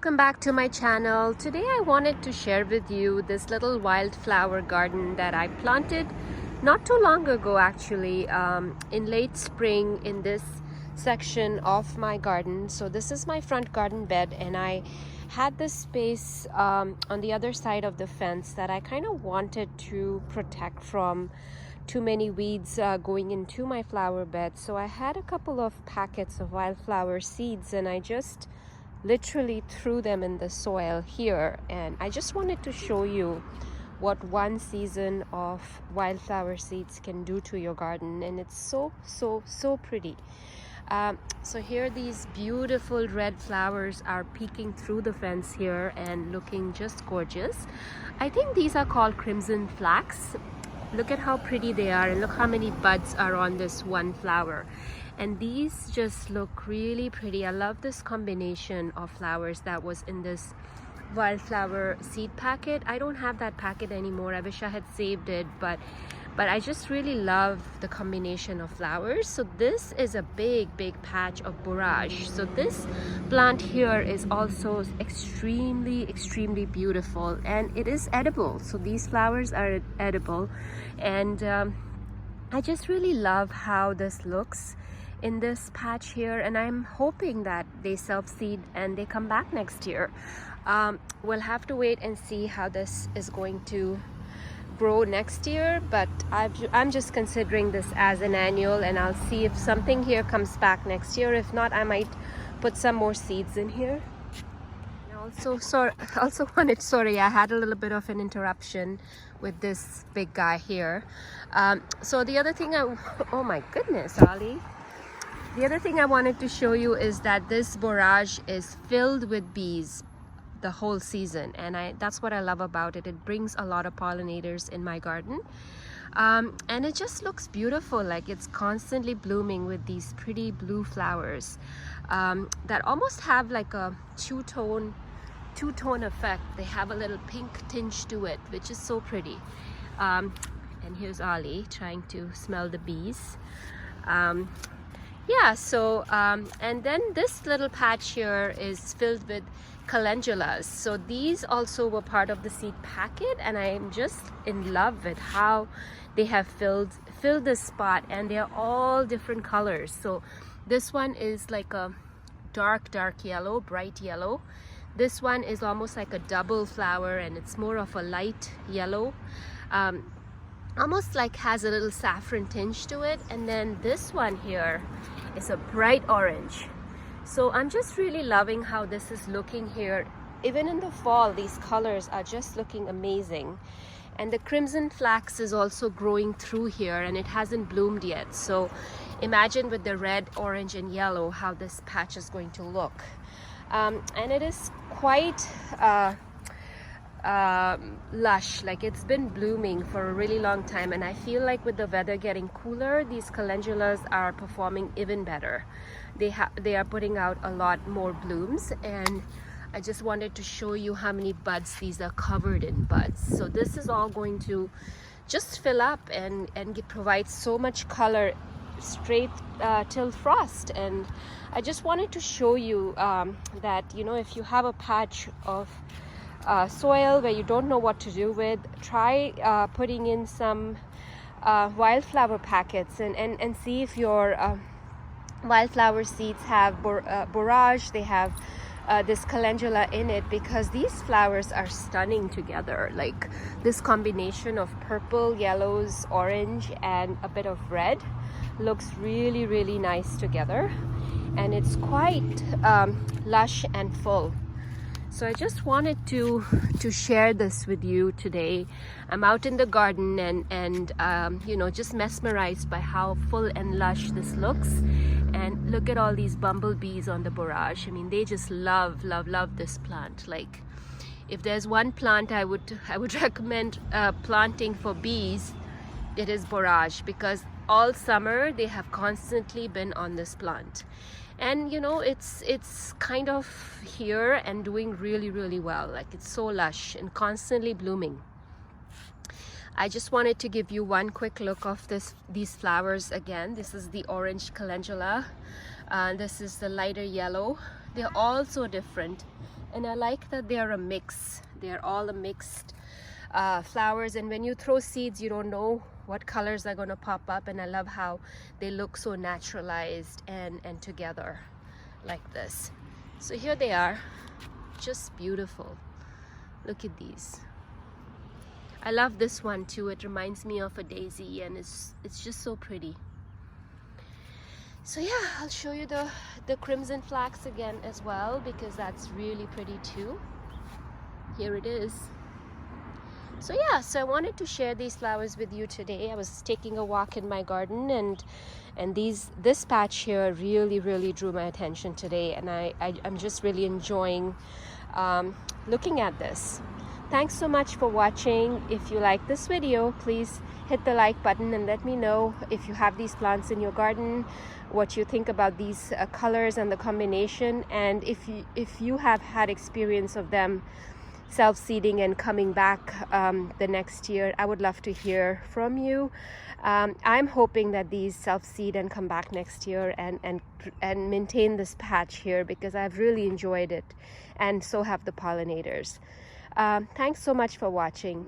welcome back to my channel. Today I wanted to share with you this little wildflower garden that I planted not too long ago, actually, in late spring in this section of my garden. So this is my front garden bed, and I had this space on the other side of the fence that I kind of wanted to protect from too many weeds going into my flower bed. So I had a couple of packets of wildflower seeds, and I just literally threw them in the soil here, and I just wanted to show you what one season of wildflower seeds can do to your garden. And it's so pretty. So here these beautiful red flowers are peeking through the fence here and looking just gorgeous. I think these are called crimson flax. Look at how pretty they are, and look how many buds are on this one flower. And these just look really pretty. I love this combination of flowers that was in this wildflower seed packet. I don't have that packet anymore. I wish I had saved it, but I just really love the combination of flowers. So this is a big patch of borage. So this plant here is also extremely beautiful, and it is edible. So these flowers are edible, and I just really love how this looks in this patch here, and I'm hoping that they self-seed and they come back next year. We'll have to wait and see how this is going to grow next year, but I'm just considering this as an annual, and I'll see if something here comes back next year. If not, I might put some more seeds in here. And sorry, I had a little bit of an interruption with this big guy here. So the other thing oh my goodness, Ollie. The other thing I wanted to show you is that this borage is filled with bees the whole season, and that's what I love about it. It brings a lot of pollinators in my garden, and it just looks beautiful. Like it's constantly blooming with these pretty blue flowers that almost have like a two-tone effect. They have a little pink tinge to it, which is so pretty. And here's Ollie trying to smell the bees. Yeah, so and then this little patch here is filled with calendulas. So these also were part of the seed packet, and I am just in love with how they have filled this spot, and they're all different colors. So this one is like a dark yellow, bright yellow. This one is almost like a double flower, and it's more of a light yellow, almost like has a little saffron tinge to it. And then this one here is a bright orange. So I'm just really loving how this is looking here. Even in the fall, these colors are just looking amazing. And the crimson flax is also growing through here, and it hasn't bloomed yet. So imagine with the red, orange, and yellow how this patch is going to look. And it is quite lush. Like it's been blooming for a really long time, and I feel like with the weather getting cooler, these calendulas are performing even better. They are putting out a lot more blooms, and I just wanted to show you how many buds these are covered in buds. So this is all going to just fill up and provide so much color straight till frost. And I just wanted to show you that, you know, if you have a patch of soil where you don't know what to do with, try putting in some wildflower packets and see if your wildflower seeds have borage. They have this calendula in it, because these flowers are stunning together. Like this combination of purple, yellows, orange, and a bit of red looks really nice together, and it's quite lush and full. So I just wanted to share this with you today. I'm out in the garden and you know, just mesmerized by how full and lush this looks. And look at all these bumblebees on the borage. I mean, they just love this plant. Like, if there's one plant I would recommend planting for bees, it is borage, because all summer they have constantly been on this plant. And you know, it's kind of here and doing really well. Like it's so lush and constantly blooming. I just wanted to give you one quick look of these flowers again. This is the orange calendula, this is the lighter yellow. They're all so different, And I like that they are a mix. They're all a mixed flowers, and when you throw seeds you don't know what colors are going to pop up, and I love how they look so naturalized and together like this. So here they are, just beautiful. Look at these. I love this one too. It reminds me of a daisy, and it's just so pretty. So yeah, I'll show you the crimson flax again as well, because that's really pretty too. Here it is. So yeah, so I wanted to share these flowers with you today. I was taking a walk in my garden, and this patch here really drew my attention today, and I'm just really enjoying looking at this. Thanks so much for watching. If you like this video, please hit the like button and let me know if you have these plants in your garden, what you think about these colors and the combination, and if you have had experience of them self-seeding and coming back the next year. I would love to hear from you. I'm hoping that these self-seed and come back next year and maintain this patch here, because I've really enjoyed it, and so have the pollinators. Thanks so much for watching.